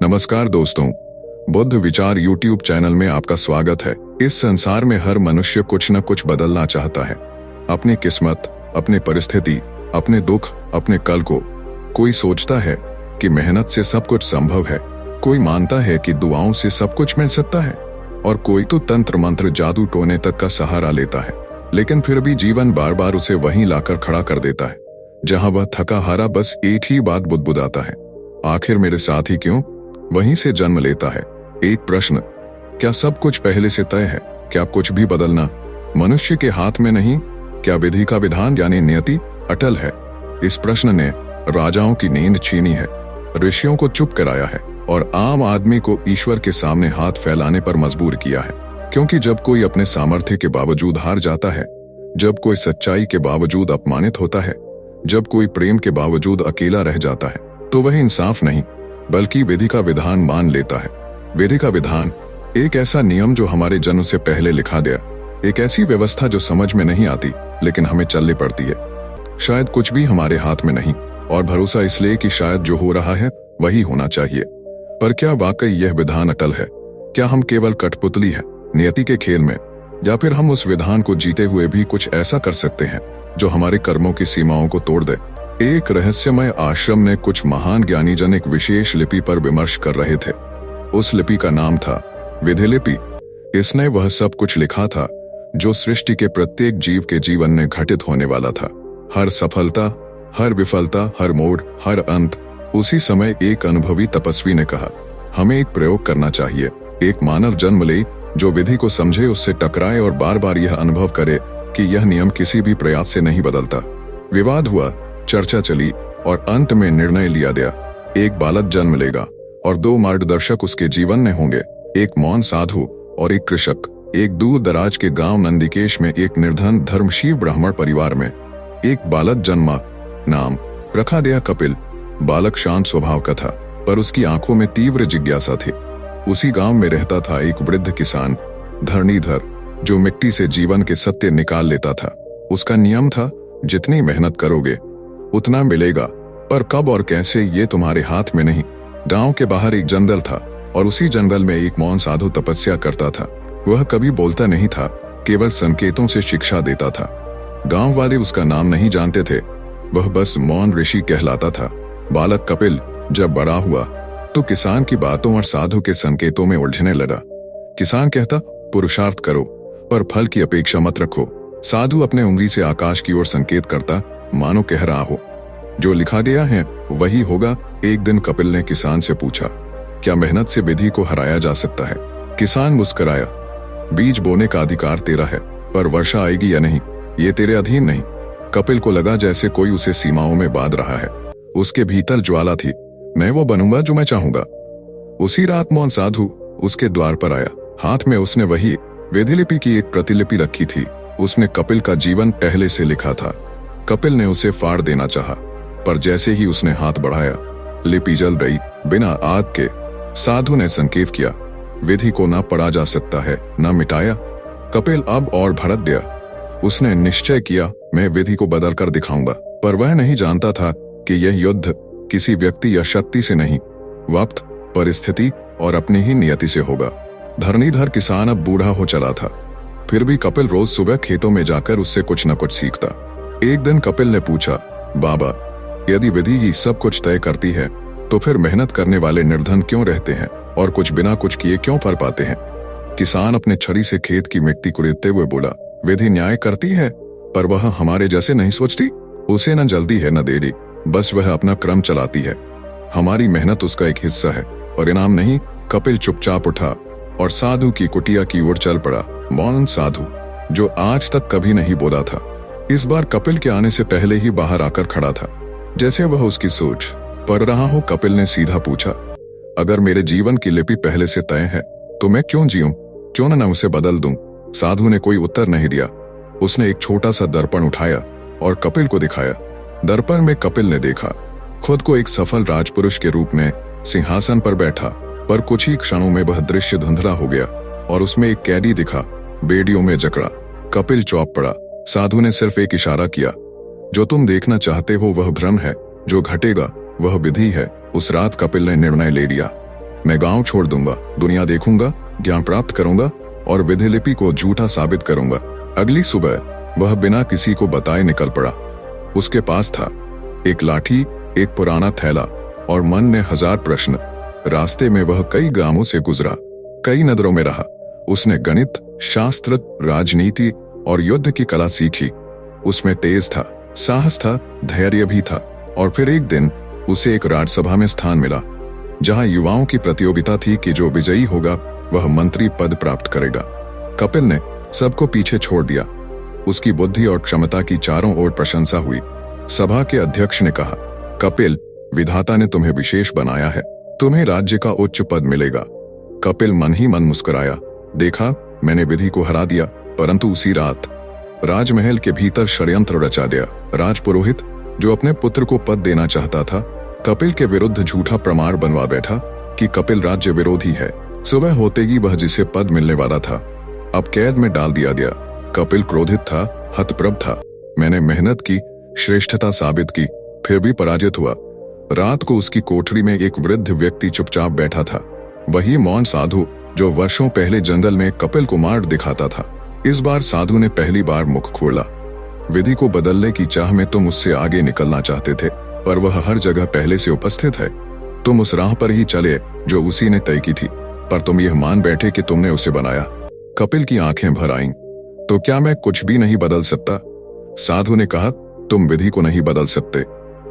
नमस्कार दोस्तों, बुद्ध विचार यूट्यूब चैनल में आपका स्वागत है। इस संसार में हर मनुष्य कुछ न कुछ बदलना चाहता है, अपनी किस्मत, अपनी परिस्थिति, अपने दुख, अपने कल को। कोई सोचता है कि मेहनत से सब कुछ संभव है, कोई मानता है कि दुआओं से सब कुछ मिल सकता है, और कोई तो तंत्र मंत्र जादू टोने तक का सहारा लेता है। लेकिन फिर भी जीवन बार बार उसे वहीं लाकर खड़ा कर देता है, जहां वह थका हारा बस एक ही बात बुदबुदाता है, आखिर मेरे साथ ही क्यों। वहीं से जन्म लेता है एक प्रश्न, क्या सब कुछ पहले से तय है? क्या कुछ भी बदलना मनुष्य के हाथ में नहीं? क्या विधि का विधान यानी नियति अटल है? इस प्रश्न ने राजाओं की नींद छीनी है, ऋषियों को चुप कराया है और आम आदमी को ईश्वर के सामने हाथ फैलाने पर मजबूर किया है। क्योंकि जब कोई अपने सामर्थ्य के बावजूद हार जाता है, जब कोई सच्चाई के बावजूद अपमानित होता है, जब कोई प्रेम के बावजूद अकेला रह जाता है, तो वह इंसाफ नहीं बल्कि विधि का विधान मान लेता है। विधि का विधान एक ऐसा नियम जो हमारे जन्म से पहले लिखा गया, एक ऐसी व्यवस्था जो समझ में नहीं आती लेकिन हमें चलनी पड़ती है। शायद कुछ भी हमारे हाथ में नहीं, और भरोसा इसलिए कि शायद जो हो रहा है वही होना चाहिए। पर क्या वाकई यह विधान अटल है? क्या हम केवल कठपुतली है नियति के खेल में, या फिर हम उस विधान को जीते हुए भी कुछ ऐसा कर सकते हैं जो हमारे कर्मों की सीमाओं को तोड़ दे? एक रहस्यमय आश्रम ने कुछ महान ज्ञानी जन एक विशेष लिपि पर विमर्श कर रहे थे। उस लिपि का नाम था विधि लिपि। इसने वह सब कुछ लिखा था जो सृष्टि के प्रत्येक जीव के जीवन में घटित होने वाला था। हर सफलता, हर विफलता, हर मोड़, हर अंत। उसी समय एक अनुभवी तपस्वी ने कहा, हमें एक प्रयोग करना चाहिए। एक मानव जन्म ले जो विधि को समझे, उससे टकराए और बार बार यह अनुभव करे कि यह नियम किसी भी प्रयास से नहीं बदलता। विवाद हुआ, चर्चा चली और अंत में निर्णय लिया गया, एक बालक जन्म लेगा और दो मार्गदर्शक उसके जीवन में होंगे, एक मौन साधु और एक कृषक। एक दूर दराज के गांव नंदिकेश में एक निर्धन धर्मशील ब्राह्मण परिवार में एक बालक जन्मा। नाम रखा गया कपिल। बालक शांत स्वभाव का था, पर उसकी आंखों में तीव्र जिज्ञासा थी। उसी गांव में रहता था एक वृद्ध किसान धरणीधर, जो मिट्टी से जीवन के सत्य निकाल लेता था। उसका नियम था, जितनी मेहनत करोगे उतना मिलेगा, पर कब और कैसे ये तुम्हारे हाथ में नहीं। गांव के बाहर एक जंगल था और उसी जंगल में एक मौन साधु तपस्या करता था। वह कभी बोलता नहीं था, केवल संकेतों से शिक्षा देता था। गांव वाले उसका नाम नहीं जानते थे, वह बस मौन ऋषि कहलाता था। बालक कपिल जब बड़ा हुआ तो किसान की बातों और साधु के संकेतों में उलझने लगा। किसान कहता, पुरुषार्थ करो पर फल की अपेक्षा मत रखो। साधु अपने उंगली से आकाश की ओर संकेत करता, मानो कह रहा हो, जो लिखा गया है वही होगा। एक दिन कपिल ने किसान से पूछा, क्या मेहनत से विधि को हराया जा सकता है? किसान मुस्कुराया, बीज बोने का अधिकार तेरा है, पर वर्षा आएगी या नहीं ये तेरे अधीन नहीं। कपिल को लगा जैसे कोई उसे सीमाओं में बांध रहा है। उसके भीतर ज्वाला थी, मैं वो बनूंगा जो मैं चाहूंगा। उसी रात मौन साधु उसके द्वार पर आया। हाथ में उसने वही विधिलिपि की एक प्रतिलिपि रखी थी। उसने कपिल का जीवन पहले से लिखा था। कपिल ने उसे फाड़ देना चाहा, पर जैसे ही उसने हाथ बढ़ाया, लिपि जल रही बिना आग के। साधु ने संकेत किया, विधि को न पढ़ा जा सकता है न मिटाया। कपिल अब और भड़क गया। उसने निश्चय किया, मैं विधि को बदल कर दिखाऊंगा। पर वह नहीं जानता था कि यह युद्ध किसी व्यक्ति या शक्ति से नहीं, वक्त, परिस्थिति और अपनी ही नियति से होगा। धरणीधर किसान अब बूढ़ा हो चला था, फिर भी कपिल रोज सुबह खेतों में जाकर उससे कुछ न कुछ सीखता। एक दिन कपिल ने पूछा, बाबा, यदि विधि ही सब कुछ तय करती है तो फिर मेहनत करने वाले निर्धन क्यों रहते हैं और कुछ बिना कुछ किए क्यों फल पाते हैं? किसान अपने छड़ी से खेत की मिट्टी कुरेदते हुए बोला, विधि न्याय करती है पर वह हमारे जैसे नहीं सोचती। उसे न जल्दी है न देरी, बस वह अपना क्रम चलाती है। हमारी मेहनत उसका एक हिस्सा है और इनाम नहीं। कपिल चुपचाप उठा और साधु की कुटिया की ओर चल पड़ा। मौन साधु, जो आज तक कभी नहीं बोला था, इस बार कपिल के आने से पहले ही बाहर आकर खड़ा था, जैसे वह उसकी सोच पढ़ रहा हो। कपिल ने सीधा पूछा, अगर मेरे जीवन की लिपि पहले से तय है तो मैं क्यों जीऊं? क्यों न उसे बदल दूं? साधु ने कोई उत्तर नहीं दिया। उसने एक छोटा सा दर्पण उठाया और कपिल को दिखाया। दर्पण में कपिल ने देखा खुद को एक सफल राजपुरुष के रूप में सिंहासन पर बैठा, पर कुछ ही क्षणों में वह दृश्य धुंधला हो गया और उसमें एक कैदी दिखा, बेड़ियों में जकड़ा। कपिल चौंक पड़ा। साधु ने सिर्फ एक इशारा किया, जो तुम देखना चाहते हो वह भ्रम है, जो घटेगा वह विधि है। उस रात कपिल ने निर्णय ले लिया, मैं गांव छोड़ दूंगा, दुनिया देखूंगा, ज्ञान प्राप्त करूंगा और विधिलिपि को झूठा साबित करूंगा। अगली सुबह वह बिना किसी को बताए निकल पड़ा। उसके पास था एक लाठी, एक पुराना थैला और मन में 1000 प्रश्न। रास्ते में वह कई गांवों से गुजरा, कई नगरों में रहा। उसने गणित, शास्त्र, राजनीति और युद्ध की कला सीखी। उसमें तेज था, साहस था, धैर्य भी था। और फिर एक दिन उसे एक राजसभा में स्थान मिला, जहां युवाओं की प्रतियोगिता थी कि जो विजयी होगा वह मंत्री पद प्राप्त करेगा। कपिल ने सबको पीछे छोड़ दिया। उसकी बुद्धि और क्षमता की चारों ओर प्रशंसा हुई। सभा के अध्यक्ष ने कहा, कपिल, विधाता ने तुम्हें विशेष बनाया है, तुम्हें राज्य का उच्च पद मिलेगा। कपिल मन ही मन मुस्कुराया। देखा, मैंने विधि को हरा दिया। परंतु उसी रात राजमहल के भीतर षड्यंत्र रचा गया। राजपुरोहित, जो अपने पुत्र को पद देना चाहता था, कपिल के विरुद्ध झूठा प्रमाण बनवा बैठा कि कपिल राज्य विरोधी है। सुबह होते ही वह जिसे पद मिलने वाला था, अब कैद में डाल दिया गया। कपिल क्रोधित था, हतप्रभ था। मैंने मेहनत की, श्रेष्ठता साबित की, फिर भी पराजित हुआ। रात को उसकी कोठरी में एक वृद्ध व्यक्ति चुपचाप बैठा था, वही मौन साधु जो वर्षों पहले जंगल में कपिल को मार दिखाता था। इस बार साधु ने पहली बार मुख खोला। विधि को बदलने की चाह में तुम उससे आगे निकलना चाहते थे, पर वह हर जगह पहले से उपस्थित है। तुम उस राह पर ही चले जो उसी ने तय की थी, पर तुम यह मान बैठे कि तुमने उसे बनाया। कपिल की आंखें भर आईं। तो क्या मैं कुछ भी नहीं बदल सकता? साधु ने कहा, तुम विधि को नहीं बदल सकते,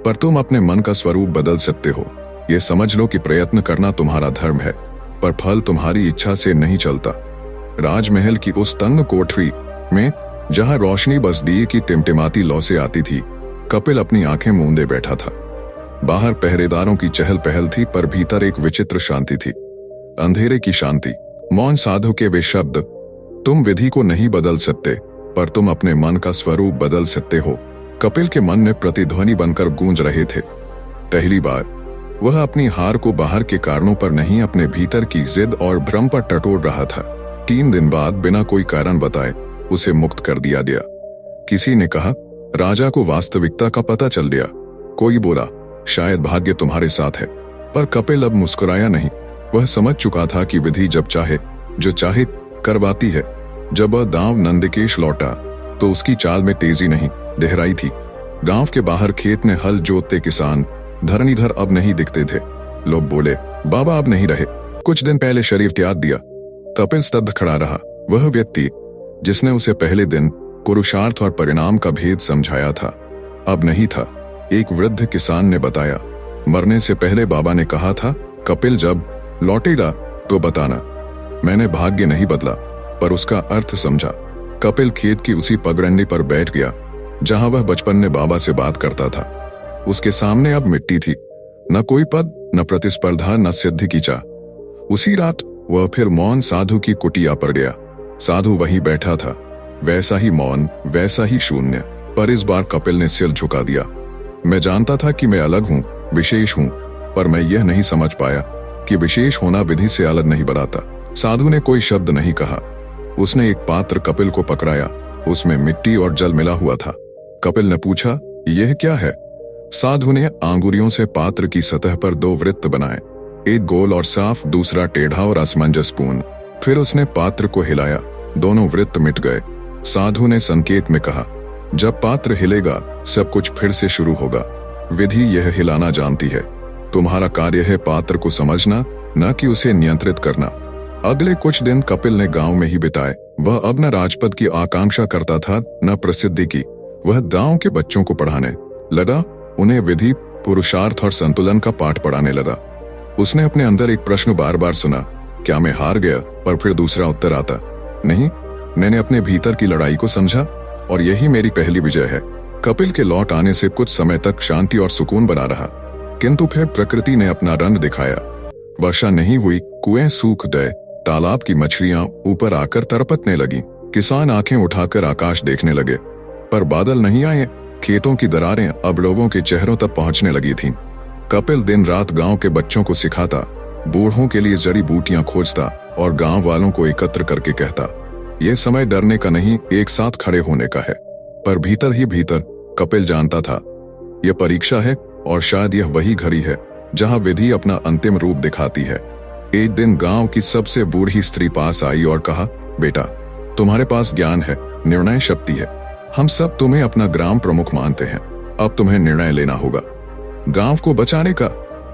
पर तुम अपने मन का स्वरूप बदल सकते हो। ये समझ लो कि प्रयत्न करना तुम्हारा धर्म है, पर फल तुम्हारी इच्छा से नहीं चलता। राजमहल की उस तंग कोठरी में, जहां रोशनी बस दिए की टिमटिमाती लौ से आती थी, कपिल अपनी आंखें मूंदे बैठा था। बाहर पहरेदारों की चहल पहल थी, पर भीतर एक विचित्र शांति थी, अंधेरे की शांति। मौन साधु के वे शब्द, तुम विधि को नहीं बदल सकते, पर तुम अपने मन का स्वरूप बदल सकते हो, कपिल के मन में प्रतिध्वनि बनकर गूंज रहे थे। पहली बार वह अपनी हार को बाहर के कारणों पर नहीं, अपने भीतर की जिद और भ्रम पर टटोल रहा था। 3 दिन बाद बिना कोई कारण बताए उसे मुक्त कर दिया गया। किसी ने कहा, राजा को वास्तविकता का पता चल गया। कोई बोला, शायद भाग्य तुम्हारे साथ है। पर कपिल अब मुस्कुराया नहीं। वह समझ चुका था कि विधि जब चाहे जो चाहे करवाती है। जब वह दांव नंदकेश लौटा तो उसकी चाल में तेजी नहीं, गहराई थी। गांव के बाहर खेत में हल जोतते किसान धरणीधर अब नहीं दिखते थे। लोग बोले, बाबा अब नहीं रहे, कुछ दिन पहले शरीर त्याग दिया। कपिल स्तब्ध खड़ा रहा। वह व्यक्ति जिसने उसे पहले दिन पुरुषार्थ और परिणाम का भेद समझाया था, अब नहीं था। एक वृद्ध किसान ने बताया, मरने से पहले बाबा ने कहा था, कपिल जब लौटेगा तो बताना। मैंने भाग्य नहीं बदला, पर उसका अर्थ समझा। कपिल खेत की उसी पगडंडी पर बैठ गया जहां वह बचपन में बाबा से बात करता था। उसके सामने अब मिट्टी थी, न कोई पद, न प्रतिस्पर्धा, न सिद्धि की चाह। उसी रात वह फिर मौन साधु की कुटिया पर गया। साधु वहीं बैठा था, वैसा ही मौन, वैसा ही शून्य। पर इस बार कपिल ने सिर झुका दिया। मैं जानता था कि मैं अलग हूं, विशेष हूं, पर मैं यह नहीं समझ पाया कि विशेष होना विधि से अलग नहीं बनाता। साधु ने कोई शब्द नहीं कहा। उसने एक पात्र कपिल को पकड़ाया, उसमें मिट्टी और जल मिला हुआ था। कपिल ने पूछा, यह क्या है? साधु ने आंगुरियों से पात्र की सतह पर 2 वृत्त बनाए, एक गोल और साफ, दूसरा टेढ़ा और असमंजसपूर्ण। फिर उसने पात्र को हिलाया, दोनों वृत्त मिट गए। साधु ने संकेत में कहा, जब पात्र हिलेगा सब कुछ फिर से शुरू होगा। विधि यह हिलाना जानती है। तुम्हारा कार्य है पात्र को समझना, न कि उसे नियंत्रित करना। अगले कुछ दिन कपिल ने गांव में ही बिताए। वह अब न राजपद की आकांक्षा करता था, न प्रसिद्धि की। वह गांव के बच्चों को पढ़ाने लगा, उन्हें विधि, पुरुषार्थ और संतुलन का पाठ पढ़ाने लगा। उसने अपने अंदर एक प्रश्न बार बार सुना, क्या मैं हार गया? पर फिर दूसरा उत्तर आता, नहीं, मैंने अपने भीतर की लड़ाई को समझा और यही मेरी पहली विजय है। कपिल के लौट आने से कुछ समय तक शांति और सुकून बना रहा, किंतु फिर प्रकृति ने अपना रंग दिखाया। वर्षा नहीं हुई, कुएं सूख गए, तालाब की मछलियां ऊपर आकर तरपटने लगी। किसान आंखें उठाकर आकाश देखने लगे, पर बादल नहीं आए। खेतों की दरारें अब लोगों के चेहरों तक पहुंचने लगी थीं। कपिल दिन रात गांव के बच्चों को सिखाता, बूढ़ों के लिए जड़ी बूटियां खोजता और गांव वालों को एकत्र करके कहता, यह समय डरने का नहीं, एक साथ खड़े होने का है। पर भीतर ही भीतर कपिल जानता था, यह परीक्षा है और शायद यह वही घड़ी है जहां विधि अपना अंतिम रूप दिखाती है। एक दिन गांव की सबसे बूढ़ी स्त्री पास आई और कहा, बेटा, तुम्हारे पास ज्ञान है, निर्णय शक्ति है। हम सब तुम्हें अपना ग्राम प्रमुख मानते हैं। अब तुम्हें निर्णय लेना होगा गांव को बचाने का।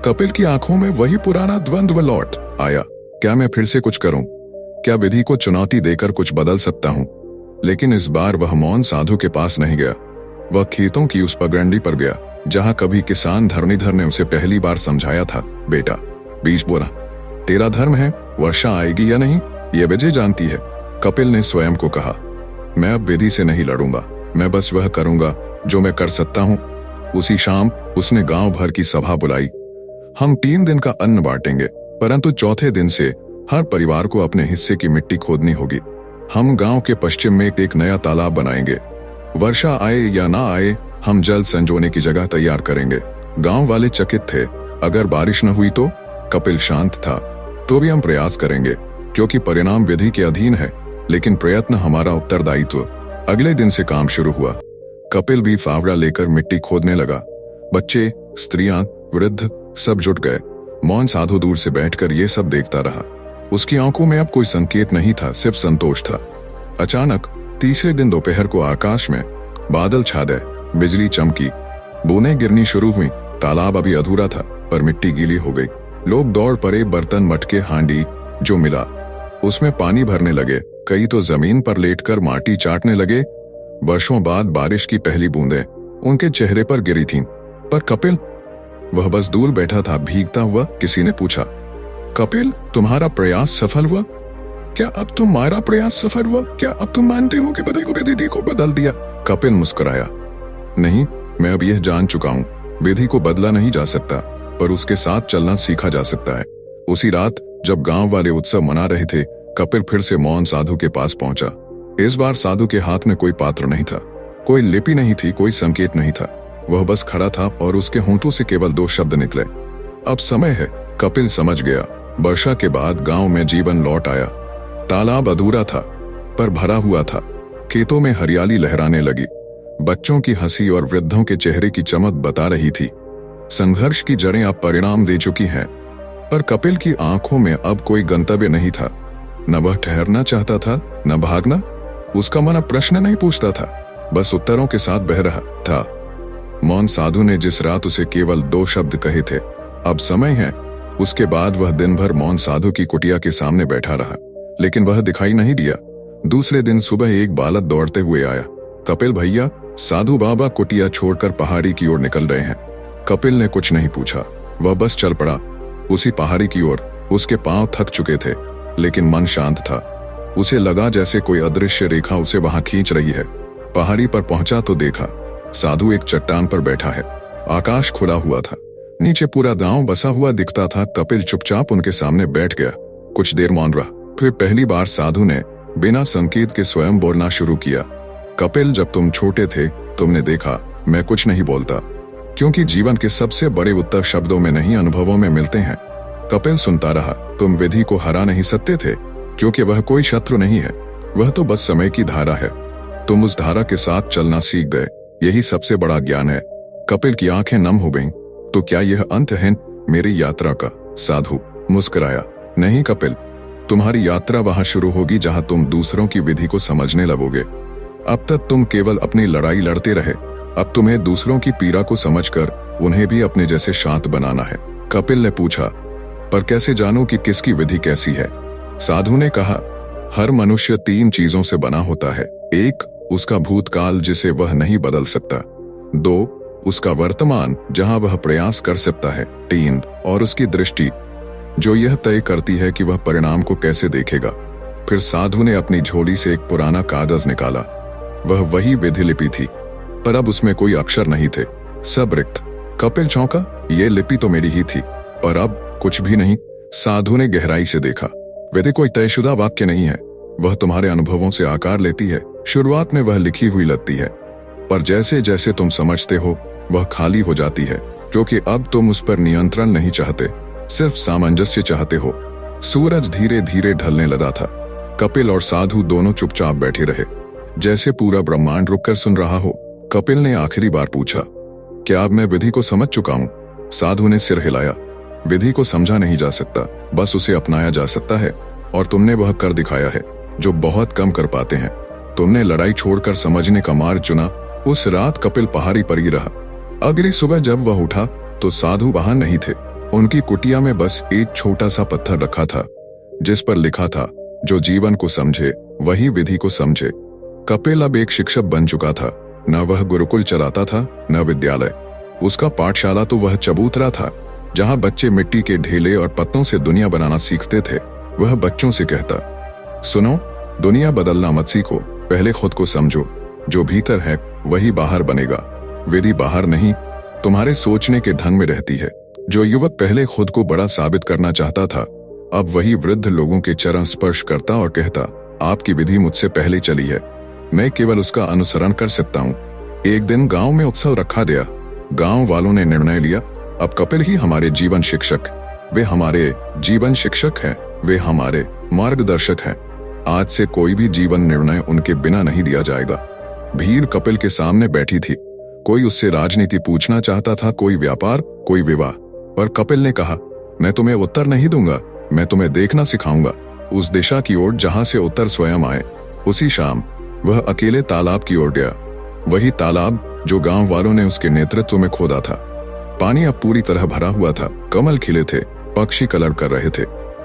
कपिल की आंखों में वही पुराना द्वंद्व लौट आया। क्या मैं फिर से कुछ करूं? क्या विधि को चुनौती देकर कुछ बदल सकता हूं? लेकिन इस बार वह मौन साधु के पास नहीं गया। वह खेतों की उस पगडंडी पर गया जहां कभी किसान धरणीधर ने उसे पहली बार समझाया था, बेटा, बीज बोना तेरा धर्म है, वर्षा आएगी या नहीं ये विजय जानती है। कपिल ने स्वयं को कहा, मैं अब विधि से नहीं लड़ूंगा, मैं बस वह करूंगा जो मैं कर सकता हूं। उसी शाम उसने गांव भर की सभा बुलाई। हम 3 दिन का अन्न बांटेंगे, परंतु चौथे दिन से हर परिवार को अपने हिस्से की मिट्टी खोदनी होगी। हम गांव के पश्चिम में एक नया तालाब बनाएंगे। वर्षा आए या ना आए, हम जल संजोने की जगह तैयार करेंगे। गांव वाले चकित थे। अगर बारिश न हुई तो? कपिल शांत था। तो भी हम प्रयास करेंगे, क्योंकि परिणाम विधि के अधीन है, लेकिन प्रयत्न हमारा उत्तरदायित्व। अगले दिन से काम शुरू हुआ। कपिल भी फावड़ा लेकर मिट्टी खोदने लगा। बच्चे, स्त्रियां, वृद्ध सब जुट गए। मौन साधु दूर से बैठकर ये सब देखता रहा। उसकी आंखों में अब कोई संकेत नहीं था, सिर्फ संतोष था। अचानक तीसरे दिन दोपहर को आकाश में बादल छा गए, बिजली चमकी, बूंदें गिरनी शुरू हुई। तालाब अभी अधूरा था, पर मिट्टी गीली हो गई। लोग दौड़ पड़े, बर्तन, मटके, हांडी जो मिला उसमें पानी भरने लगे। कई तो जमीन पर लेटकर माटी चाटने लगे। वर्षों बाद बारिश की पहली बूंदें उनके चेहरे पर गिरी थीं। पर कपिल, वह बस दूर बैठा था, भीगता हुआ। किसी ने पूछा, कपिल, तुम्हारा प्रयास सफल हुआ? क्या अब तुम्हारा प्रयास सफल हुआ? क्या अब तुम मानते हो कि विधि को बदल दिया? कपिल मुस्कुराया, नहीं, मैं अब यह जान चुका हूं, विधि को बदला नहीं जा सकता, पर उसके साथ चलना सीखा जा सकता है। उसी रात जब गांव वाले उत्सव मना रहे थे, कपिल फिर से मौन साधु के पास पहुंचा। इस बार साधु के हाथ में कोई पात्र नहीं था, कोई लिपि नहीं थी, कोई संकेत नहीं था। वह बस खड़ा था और उसके होंठों से केवल 2 शब्द निकले, अब समय है। कपिल समझ गया। वर्षा के बाद गांव में जीवन लौट आया। तालाब अधूरा था, पर भरा हुआ था। खेतों में हरियाली लहराने लगी। बच्चों की हंसी और वृद्धों के चेहरे की चमक बता रही थी, संघर्ष की जड़ें अब परिणाम दे चुकी हैं। पर कपिल की आंखों में अब कोई गंतव्य नहीं था। न वह ठहरना चाहता था, न भागना। उसका मन अब प्रश्न नहीं पूछता था, बस उत्तरों के साथ बह रहा था। मौन साधु ने जिस रात उसे केवल 2 शब्द कहे थे, अब समय है, उसके बाद वह दिन भर मौन साधु की कुटिया के सामने बैठा रहा, लेकिन वह दिखाई नहीं दिया। दूसरे दिन सुबह एक बालक दौड़ते हुए आया, कपिल भैया, साधु बाबा कुटिया छोड़कर पहाड़ी की ओर निकल रहे हैं। कपिल ने कुछ नहीं पूछा, वह बस चल पड़ा उसी पहाड़ी की ओर। उसके पांव थक चुके थे, लेकिन मन शांत था। उसे लगा जैसे कोई अदृश्य रेखा उसे वहां खींच रही है। पहाड़ी पर पहुंचा तो देखा, साधु एक चट्टान पर बैठा है। आकाश खुला हुआ था, नीचे पूरा गांव बसा हुआ दिखता था। कपिल चुपचाप उनके सामने बैठ गया। कुछ देर मौन रहा, फिर पहली बार साधु ने बिना संकेत के स्वयं बोलना शुरू किया। कपिल, जब तुम छोटे थे, तुमने देखा मैं कुछ नहीं बोलता, क्योंकि जीवन के सबसे बड़े उत्तर शब्दों में नहीं, अनुभवों में मिलते हैं। कपिल सुनता रहा। तुम विधि को हरा नहीं सकते थे, क्योंकि वह कोई शत्रु नहीं है, वह तो बस समय की धारा है। तुम उस धारा के साथ चलना सीख गए, यही सबसे बड़ा ज्ञान है। कपिल की आंखें नम हो गईं। तो क्या यह अंत है मेरी यात्रा का? साधु मुस्कुराया, नहीं कपिल, तुम्हारी यात्रा वहां शुरू होगी जहां तुम दूसरों की विधि को समझने लगोगे। अब तक तुम केवल अपनी लड़ाई लड़ते रहे, अब तुम्हें दूसरों की पीड़ा को समझकर उन्हें भी अपने जैसे शांत बनाना है। कपिल ने पूछा, पर कैसे जानूं कि किसकी विधि कैसी है? साधु ने कहा, हर मनुष्य 3 चीजों से बना होता है। 1, उसका भूतकाल जिसे वह नहीं बदल सकता। 2, उसका वर्तमान जहां वह प्रयास कर सकता है। 3, और उसकी दृष्टि जो यह तय करती है कि वह परिणाम को कैसे देखेगा। फिर साधु ने अपनी झोली से एक पुराना कागज निकाला। वह वही विधि लिपि थी, पर अब उसमें कोई अक्षर नहीं थे, सब रिक्त। कपिल चौंका, ये लिपि तो मेरी ही थी, पर अब कुछ भी नहीं। साधु ने गहराई से देखा, विधि कोई तयशुदा वाक्य नहीं है, वह तुम्हारे अनुभवों से आकार लेती है। शुरुआत में वह लिखी हुई लगती है, पर जैसे जैसे तुम समझते हो वह खाली हो जाती है, क्योंकि अब तुम उस पर नियंत्रण नहीं चाहते, सिर्फ सामंजस्य चाहते हो। सूरज धीरे धीरे ढलने लगा था। कपिल और साधु दोनों चुपचाप बैठे रहे, जैसे पूरा ब्रह्मांड रुककर सुन रहा हो। कपिल ने आखिरी बार पूछा, क्या अब मैं विधि को समझ चुका हूं? साधु ने सिर हिलाया, विधि को समझा नहीं जा सकता, बस उसे अपनाया जा सकता है। और तुमने वह कर दिखाया है जो बहुत कम कर पाते हैं। तुमने लड़ाई छोड़कर समझने का मार्ग चुना। उस रात कपिल पहाड़ी पर ही रहा। अगली सुबह जब वह उठा तो साधु वहां नहीं थे। उनकी कुटिया में बस एक छोटा सा पत्थर रखा था जिस पर लिखा था, जो जीवन को समझे वही विधि को समझे। कपिल अब एक शिक्षक बन चुका था। न वह गुरुकुल चलाता था, न विद्यालय। उसका पाठशाला तो वह चबूतरा था जहां बच्चे मिट्टी के ढेले और पत्तों से दुनिया बनाना सीखते थे। वह बच्चों से कहता, सुनो, दुनिया बदलना मत सीखो, पहले खुद को समझो। जो भीतर है वही बाहर बनेगा। विधि बाहर नहीं, तुम्हारे सोचने के ढंग में रहती है। जो युवक पहले खुद को बड़ा साबित करना चाहता था, अब वही वृद्ध लोगों के चरण स्पर्श करता और कहता, आपकी विधि मुझसे पहले चली है, मैं केवल उसका अनुसरण कर सकता हूँ। एक दिन गांव में उत्सव रखा गया। गांव वालों ने निर्णय लिया, अब कपिल ही हमारे जीवन शिक्षक। वे हमारे जीवन शिक्षक हैं, वे हमारे मार्गदर्शक हैं। आज से कोई भी जीवन निर्णय उनके बिना नहीं लिया जाएगा। भीड़ कपिल के सामने बैठी थी। कोई उससे राजनीति पूछना चाहता था, कोई व्यापार, कोई विवाह। और कपिल ने कहा, मैं तुम्हें उत्तर नहीं दूंगा, मैं तुम्हें देखना सिखाऊंगा उस दिशा की ओर जहां से उत्तर स्वयं आए। उसी शाम वह अकेले तालाब की ओर गया, वही तालाब जो गांव वालों ने उसके नेतृत्व में खोदा था। पानी अब पूरी तरह भरा हुआ था, कमल खिले थे, पक्षी कलर कर रहे थे।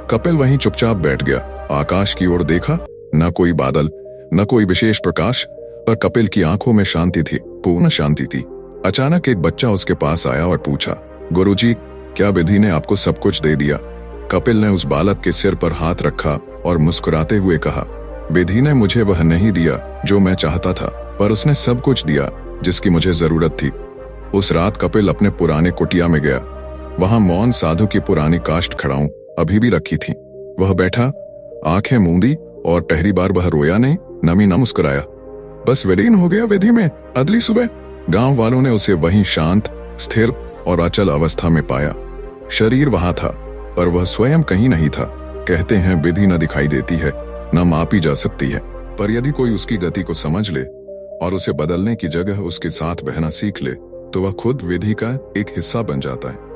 कपिल वहीं चुपचाप बैठ गया। आकाश की ओर देखा, न कोई बादल, न कोई विशेष प्रकाश, पर कपिल की आंखों में शांति थी, पूर्ण शांति थी। अचानक एक बच्चा उसके पास आया और पूछा, गुरुजी, क्या विधि ने आपको सब कुछ दे दिया? कपिल ने उस बालक के सिर पर हाथ रखा और मुस्कुराते हुए कहा, विधि ने मुझे वह नहीं दिया जो मैं चाहता था, पर उसने सब कुछ दिया जिसकी मुझे जरूरत थी। उस रात कपिल अपने पुराने कुटिया में गया। वहां मौन साधु की पुरानी काष्ठ खड़ाऊं अभी भी रखी थी। वह बैठा, आंखें मूंदी, और पहली बार वह रोया नहीं, नमी न मुस्कुराया, बस विलीन हो गया विधि में। अगली सुबह गांव वालों ने उसे वहीं शांत, स्थिर और अचल अवस्था में पाया। शरीर वहां था, पर वह स्वयं कहीं नहीं था। कहते हैं विधि न दिखाई देती है, न मापी जा सकती है, पर यदि कोई उसकी गति को समझ ले और उसे बदलने की जगह उसके साथ बहना सीख ले, तो वह खुद विधि का एक हिस्सा बन जाता है।